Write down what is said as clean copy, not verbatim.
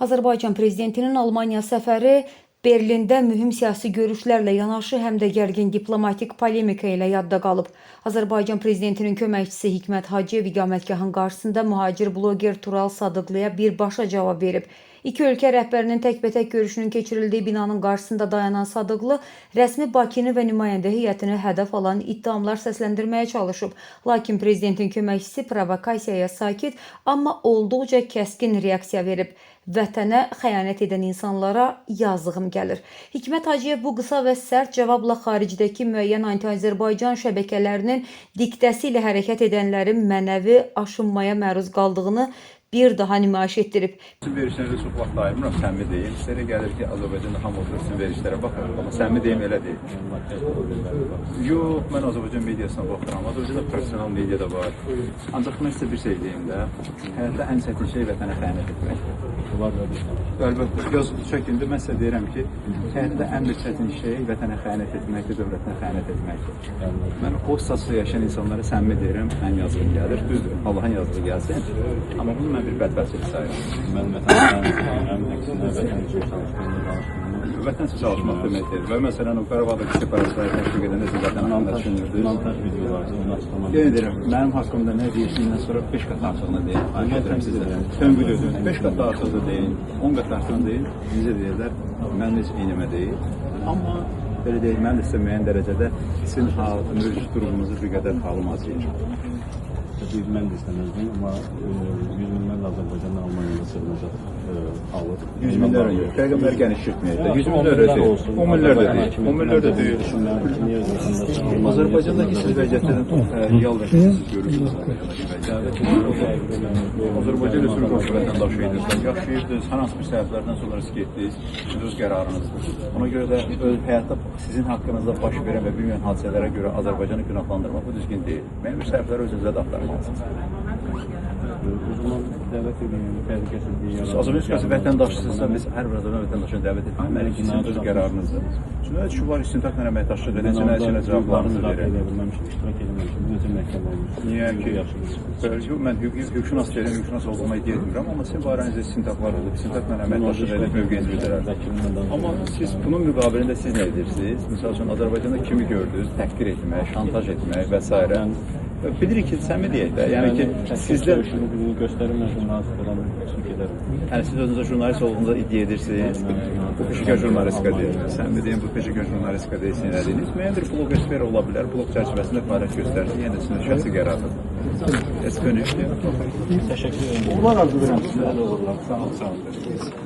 Azərbaycan prezidentinin Almaniya səfəri Berlində mühüm siyasi görüşlərlə yanaşı həm də gərgin diplomatik polemika ilə yadda qalıb. Azərbaycan prezidentinin köməkçisi Hikmət Hacıyev iqamətgahın qarşısında mühacir bloger Tural Sadıqlıya birbaşa cavab verib. İki ölkə rəhbərinin təkbətək görüşünün keçirildiyi binanın qarşısında dayanan Sadıqlı rəsmi Bakını və nümayəndə heyətini hədəf alan iddiamlar səsləndirməyə çalışıb. Lakin prezidentin köməkçisi provokasiyaya sakit, amma olduqca kəskin reaksiya verib. Vətənə xəyanət edən insanlara yazığım gəlir. Hikmət Hacıyev bu qısa və sərt cavabla xaricdəki müəyyən anti-Azərbaycan şəbəkələrinin diktəsi ilə hərəkət edənlərin mənəvi aşınmaya məruz qaldığını bir daha nümayiş etdirib. Sizin verişlərdə çox vaxt ayırmıram, səmimi deyil. Sizə gəlir ki, Azərbaycanda hamı oturur sizin verişlərə baxır, amma səmimi deyim elə deyil. Yox, mən Azərbaycan mediasına baxıram, Azərbaycanda profesional media da var. Ancaq mən sizə bir şey deyim də, həyatda ən çətin şey vətənə xəyanət etməkdir. Əlbəttə, yaz çəkində mən sizə deyirəm ki, həyatda ən bir çətin şey vətənə xəyanət etməkdir, dövlətinə xəyanət etməkdir. Mən o statusda yaşayan insanlara səmimi deyirəm, ən yazığı gəlir, düzdür, Allahın yazığı gəlsin. Amma bunu mən bir bədbəxtçilik sayıram. Mən vətənə əksinə vətən üçün çalışdığını danışdığını vətən üçün çalışmaq deməkdir. Və məsələn, o Qarabağdakı separatistləri təşviq edəndə siz vətənə nə düşünürdünüz? Montaj videoları, onu açıqlamaq. Yenə deyirəm, mənim haqqımda nə deyirsindən sonra 5 qat artığını deyin. Ayətlərəm sizə. Tönqül ödün. 5 qat artığını deyin, 10 qat artığını deyin. Bizə deyirlər, mən heç eynəmə deyil. Amma belə deyil, mən də sizə müəyyən dərəcədə sizin mövcud durumunuzu bir qədər halım azlayır. Mən də istəməzdim, amma 100 minlərlə Azərbaycandan Almaniyada sığınacaq alır. 100 minlərlə yox, rəqəmlər genişlətməyəcək. 100 minlərlə deyil, 10 minlərlə deyil, 10 minlərlə deyil. Azərbaycandakı siz vəziyyətlərdən real vəziyyətinizi görürsünüz. Azərbaycan Respublikası vətəndaşı idiniz, yaşayırdınız, hər hansı bir səbəblərdən sonra siz getdiniz, öz qərarınızdır. Ona görə də həyatda sizin haqqınızda baş verən və bilməyən hadisələrə görə Azərbaycanı günahlandırmaq bu düzgün deyil. Mənim bir səbəbləri özünüzə də axtarın. O zaman dəvət edilən təhlükəsizliyi yaradır. Azərbaycan vətəndaşısınızsa biz hər bir Azərbaycan vətəndaşını dəvət etməliyik. Sizin öz qərarınızdır. Cinayət işi var, istintaqla əməkdaşlıq edin, cinayət işinə cavablarınızı verin. İştirak edilməmişim, necə məhkəmə olmuş. Niyə ki? Mən hüquqşünas deyirəm, hüquqşünas olduğuma iddia etmirəm, amma sizin barənizdə istintaqlar olub, istintaqla əməkdaşlıq edin, mövqeyinizi bildirər. Amma siz bunun müqabilində siz nə edirsiniz? Məsəl üçün, Azərbaycanda kimi gördünüz, təhqir etmək, şantaj etmək və s. Bilirik ki, səmimi deyək də, yəni ki, sizdə göstərim mən jurnalistlərdən çıxıb gedərəm. Yəni siz özünüzə jurnalist olduğunuza iddia edirsiniz, bu peşəkar jurnalistika deyil. Səmimi deyim, bu peşəkar jurnalistika deyilsin, elədiniz. Müəyyən bir bloqosfera ola bilər, bloq çərçivəsində fəaliyyət göstərsin, yəni sizin şəxsi qərardır. Təşəkkür ederim. Təşəkkür ederim. Uğurlar arzu edirəm sizə. Sağ olun.